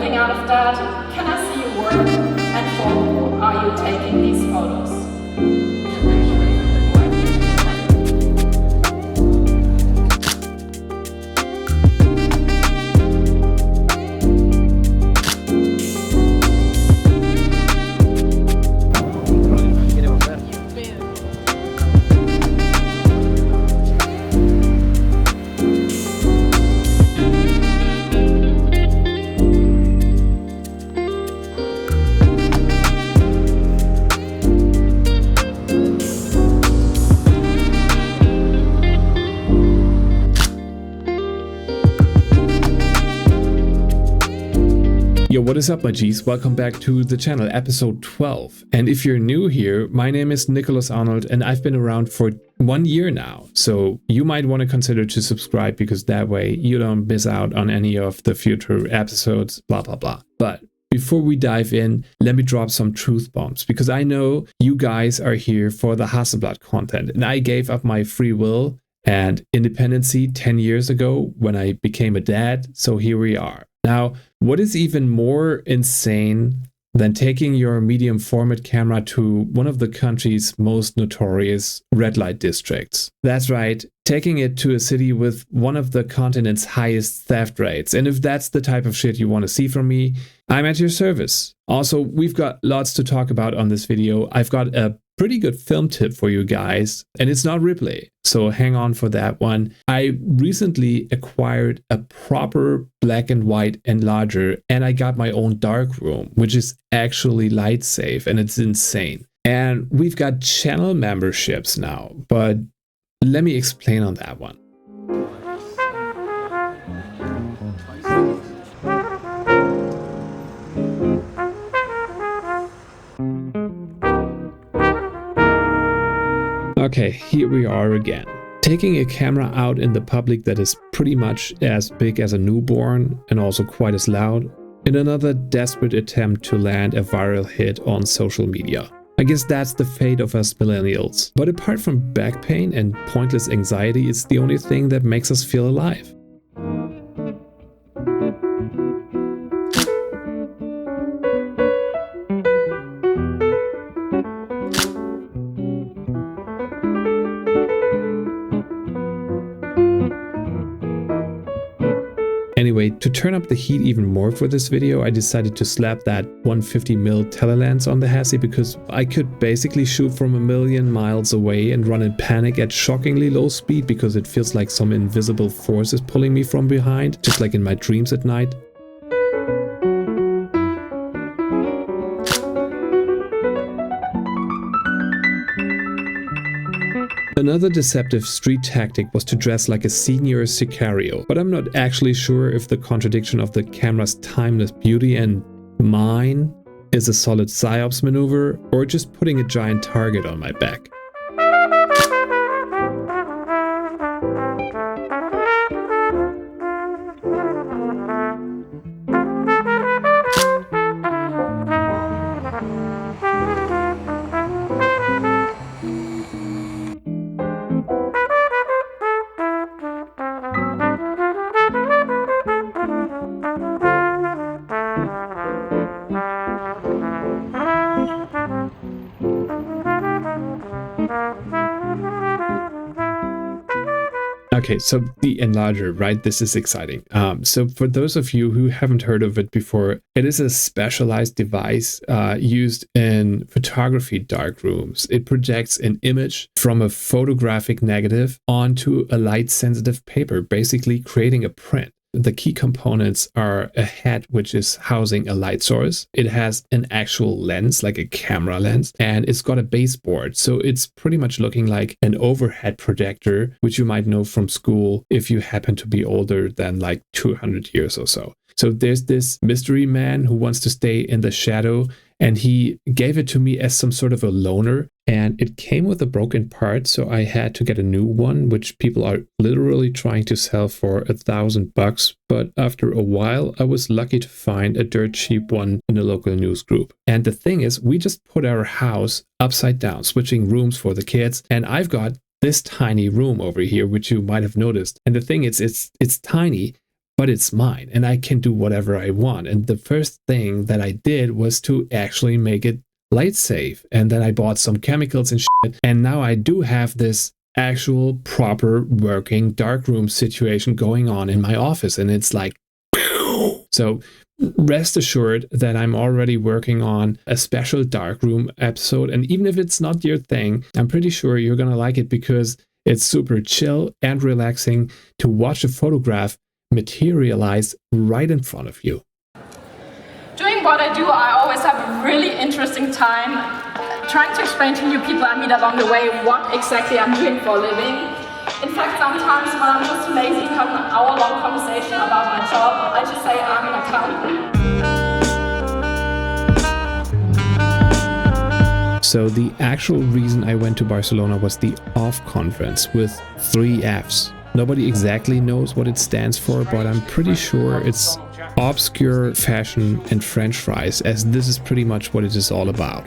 looking out of that, can I see your work? And for who are you taking these photos? Yo, what is up, my G's? Welcome back to the channel, episode 12. And if you're new here, my name is Nicholas Arnold and I've been around for 1 year now. So you might want to consider to subscribe because that way you don't miss out on any of the future episodes, blah, blah, blah. But before we dive in, let me drop some truth bombs because I know you guys are here for the Hasselblad content and I gave up my free will and independency 10 years ago when I became a dad. So here we are. Now, what is even more insane than taking your medium format camera to one of the country's most notorious red light districts? That's right, taking it to a city with one of the continent's highest theft rates. And if that's the type of shit you want to see from me, I'm at your service. Also, we've got lots to talk about on this video. I've got a pretty good film tip for you guys, and it's not Ripley, so hang on for that one. I recently acquired a proper black and white enlarger, and I got my own darkroom, which is actually light safe, and it's insane. And we've got channel memberships now, but let me explain on that one. Okay, here we are again. Taking a camera out in the public that is pretty much as big as a newborn and also quite as loud in another desperate attempt to land a viral hit on social media. I guess that's the fate of us millennials. But apart from back pain and pointless anxiety, it's the only thing that makes us feel alive. Anyway, to turn up the heat even more for this video, I decided to slap that 150mm Tele lens on the Hassie because I could basically shoot from a million miles away and run in panic at shockingly low speed because it feels like some invisible force is pulling me from behind, just like in my dreams at night. Another deceptive street tactic was to dress like a senior Sicario, but I'm not actually sure if the contradiction of the camera's timeless beauty and mine is a solid psyops maneuver or just putting a giant target on my back. Okay, so the Enlarger, right? This is exciting. So for those of you who haven't heard of it before, it is a specialized device used in photography darkrooms. It projects an image from a photographic negative onto a light-sensitive paper, basically creating a print. The key components are a head, which is housing a light source. It has an actual lens, like a camera lens, and it's got a baseboard. So it's pretty much looking like an overhead projector, which you might know from school if you happen to be older than like 200 years or so. So there's this mystery man who wants to stay in the shadow, and he gave it to me as some sort of a loaner, and it came with a broken part, so I had to get a new one, which people are literally trying to sell for $1,000. But after a while, I was lucky to find a dirt cheap one in a local news group. And the thing is, we just put our house upside down, switching rooms for the kids, and I've got this tiny room over here, which you might have noticed. And the thing is, it's tiny, but it's mine and I can do whatever I want. And the first thing that I did was to actually make it light safe. And then I bought some chemicals and shit. And now I do have this actual proper working darkroom situation going on in my office. And it's like, so rest assured that I'm already working on a special darkroom episode. And even if it's not your thing, I'm pretty sure you're going to like it because it's super chill and relaxing to watch a photograph materialize right in front of you. Doing what I do, I always have a really interesting time trying to explain to new people I meet along the way what exactly I'm doing for a living. In fact, sometimes when I'm just lazy to have an hour-long conversation about my job, I just say I'm an accountant. So the actual reason I went to Barcelona was the OFFF Conference with 3 Fs. Nobody exactly knows what it stands for, but I'm pretty sure it's obscure fashion and French fries, as this is pretty much what it is all about.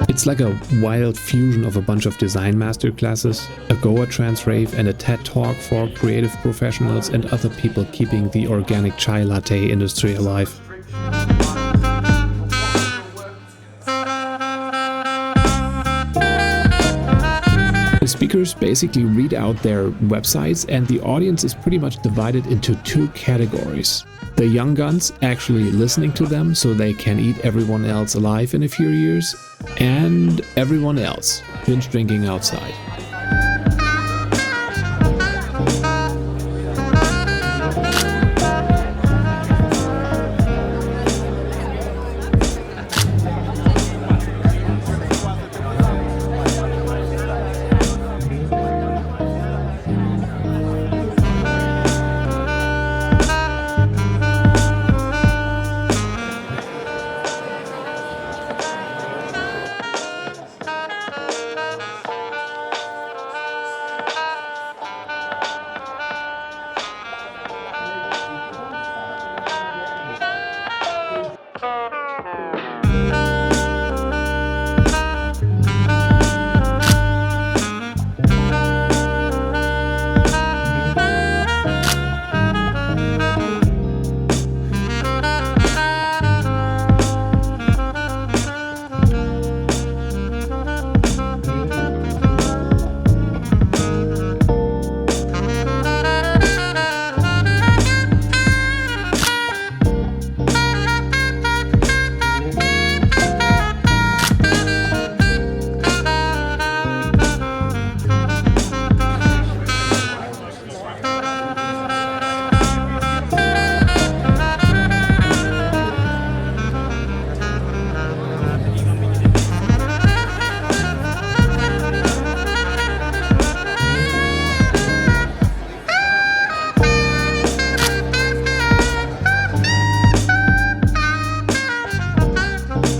It's like a wild fusion of a bunch of design masterclasses, a Goa trance rave, and a TED talk for creative professionals and other people keeping the organic chai latte industry alive. The speakers basically read out their websites, and the audience is pretty much divided into 2 categories. The young guns actually listening to them so they can eat everyone else alive in a few years, and everyone else binge drinking outside.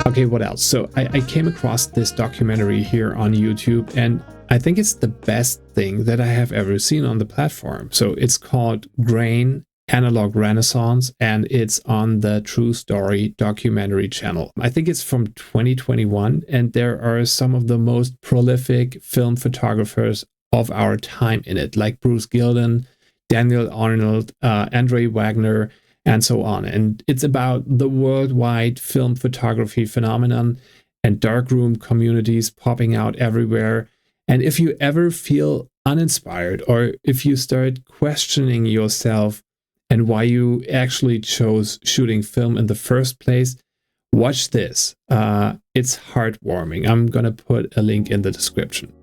Okay, what else? So I came across this documentary here on YouTube, and I think it's the best thing that I have ever seen on the platform. So it's called Grain Analog Renaissance, and it's on the True Story documentary channel. I think it's from 2021, and there are some of the most prolific film photographers of our time in it, like Bruce Gilden, Daniel Arnold, Andre Wagner, and so on. And it's about the worldwide film photography phenomenon and darkroom communities popping out everywhere. And if you ever feel uninspired, or if you start questioning yourself and why you actually chose shooting film in the first place, watch this. It's heartwarming. I'm gonna put a link in the description.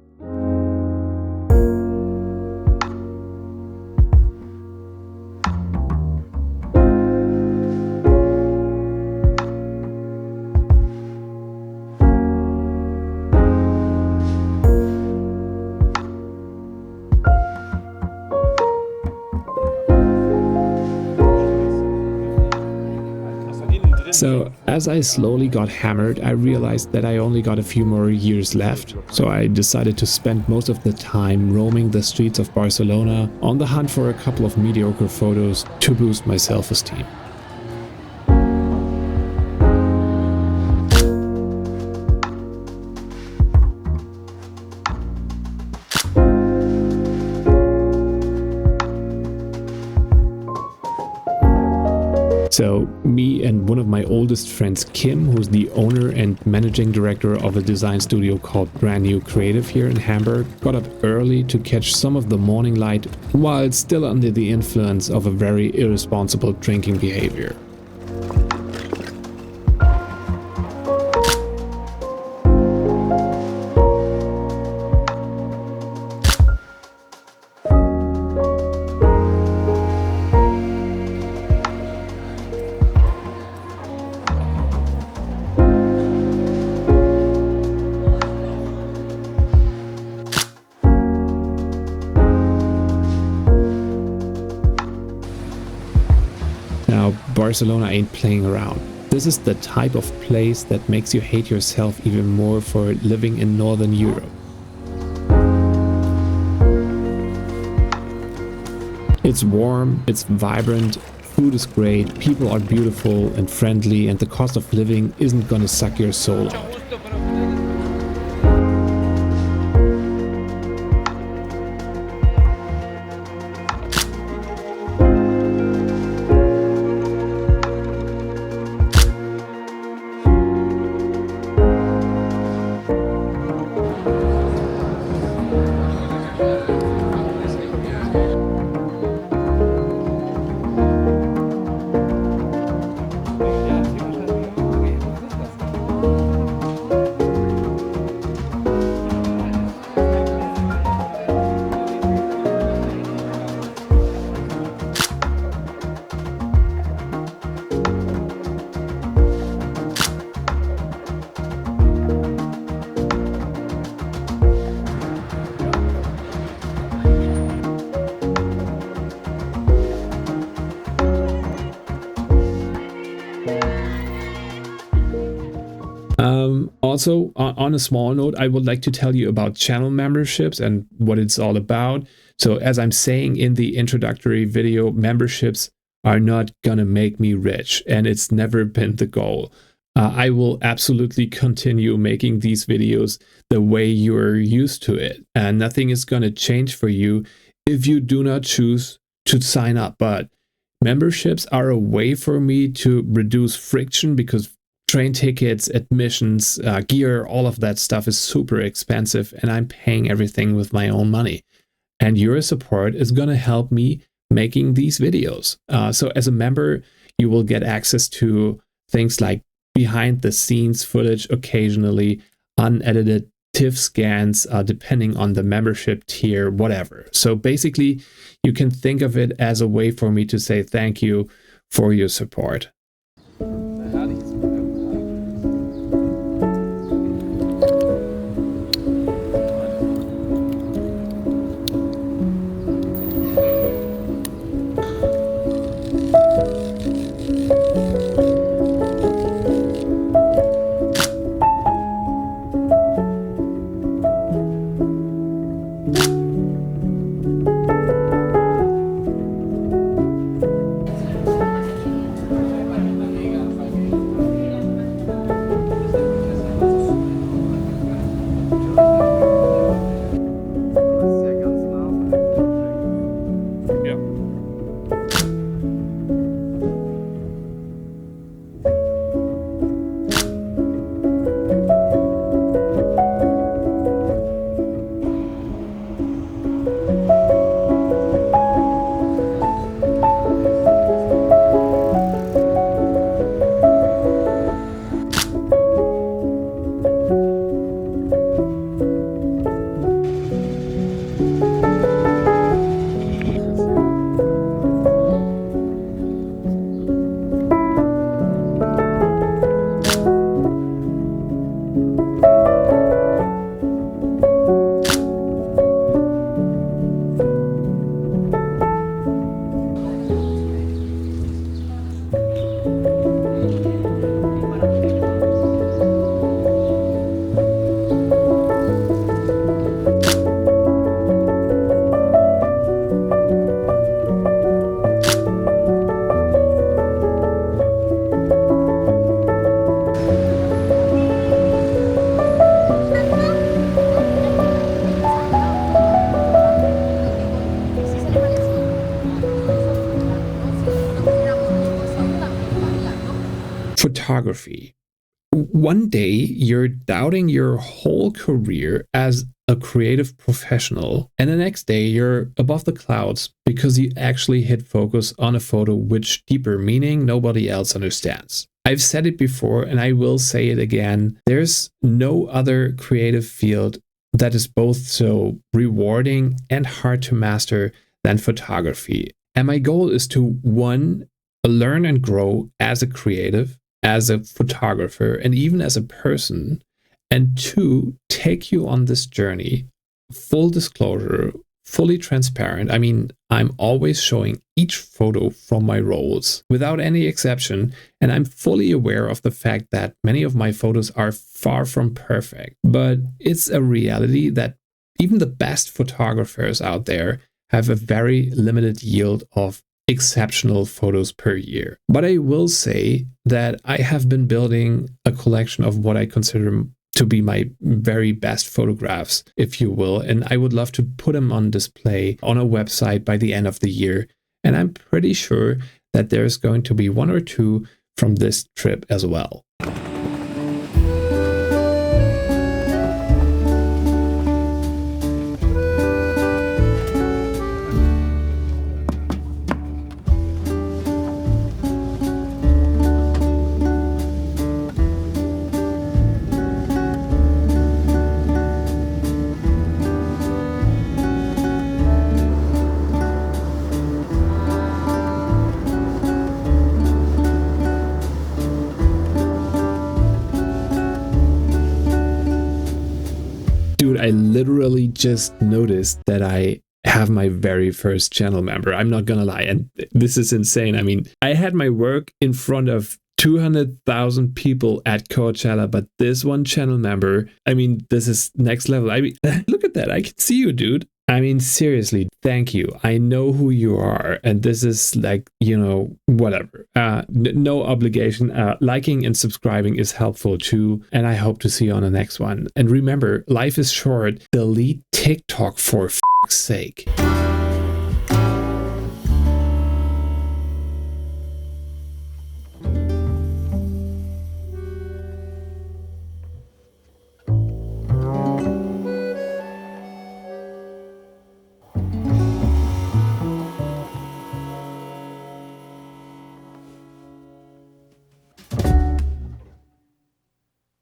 So as I slowly got hammered, I realized that I only got a few more years left. So I decided to spend most of the time roaming the streets of Barcelona on the hunt for a couple of mediocre photos to boost my self-esteem. So me and one of my oldest friends, Kim, who's the owner and managing director of a design studio called Brand New Creative here in Hamburg, got up early to catch some of the morning light while still under the influence of a very irresponsible drinking behavior. Barcelona ain't playing around. This is the type of place that makes you hate yourself even more for living in Northern Europe. It's warm, it's vibrant, food is great, people are beautiful and friendly, and the cost of living isn't gonna suck your soul out. Also, on a small note, I would like to tell you about channel memberships and what it's all about. So as I'm saying in the introductory video, memberships are not gonna make me rich, and it's never been the goal. I will absolutely continue making these videos the way you're used to it, and nothing is gonna change for you if you do not choose to sign up. But memberships are a way for me to reduce friction, because train tickets, admissions, gear, all of that stuff is super expensive, and I'm paying everything with my own money. And your support is going to help me making these videos. So as a member, you will get access to things like behind the scenes footage occasionally, unedited TIFF scans, depending on the membership tier, whatever. So basically, you can think of it as a way for me to say thank you for your support. photography. One day you're doubting your whole career as a creative professional, and the next day you're above the clouds because you actually hit focus on a photo with deeper meaning nobody else understands. I've said it before and I will say it again. There's no other creative field that is both so rewarding and hard to master than photography. And my goal is to, one, learn and grow as a creative, as a photographer, and even as a person. And two, take you on this journey. Full disclosure, fully transparent. I mean, I'm always showing each photo from my rolls without any exception. And I'm fully aware of the fact that many of my photos are far from perfect. But it's a reality that even the best photographers out there have a very limited yield of exceptional photos per year. But I will say that I have been building a collection of what I consider to be my very best photographs, if you will, and I would love to put them on display on a website by the end of the year. And I'm pretty sure that there's going to be one or two from this trip as well. Dude, I literally just noticed that I have my very first channel member. I'm not gonna lie, and this is insane. I mean, I had my work in front of 200,000 people at Coachella, but this one channel member, I mean, this is next level. I mean, look at that. I can see you, dude. I mean, seriously, thank you. I know who you are. And this is like, you know, whatever. No obligation. Liking and subscribing is helpful too. And I hope to see you on the next one. And remember, life is short. Delete TikTok for f***'s sake.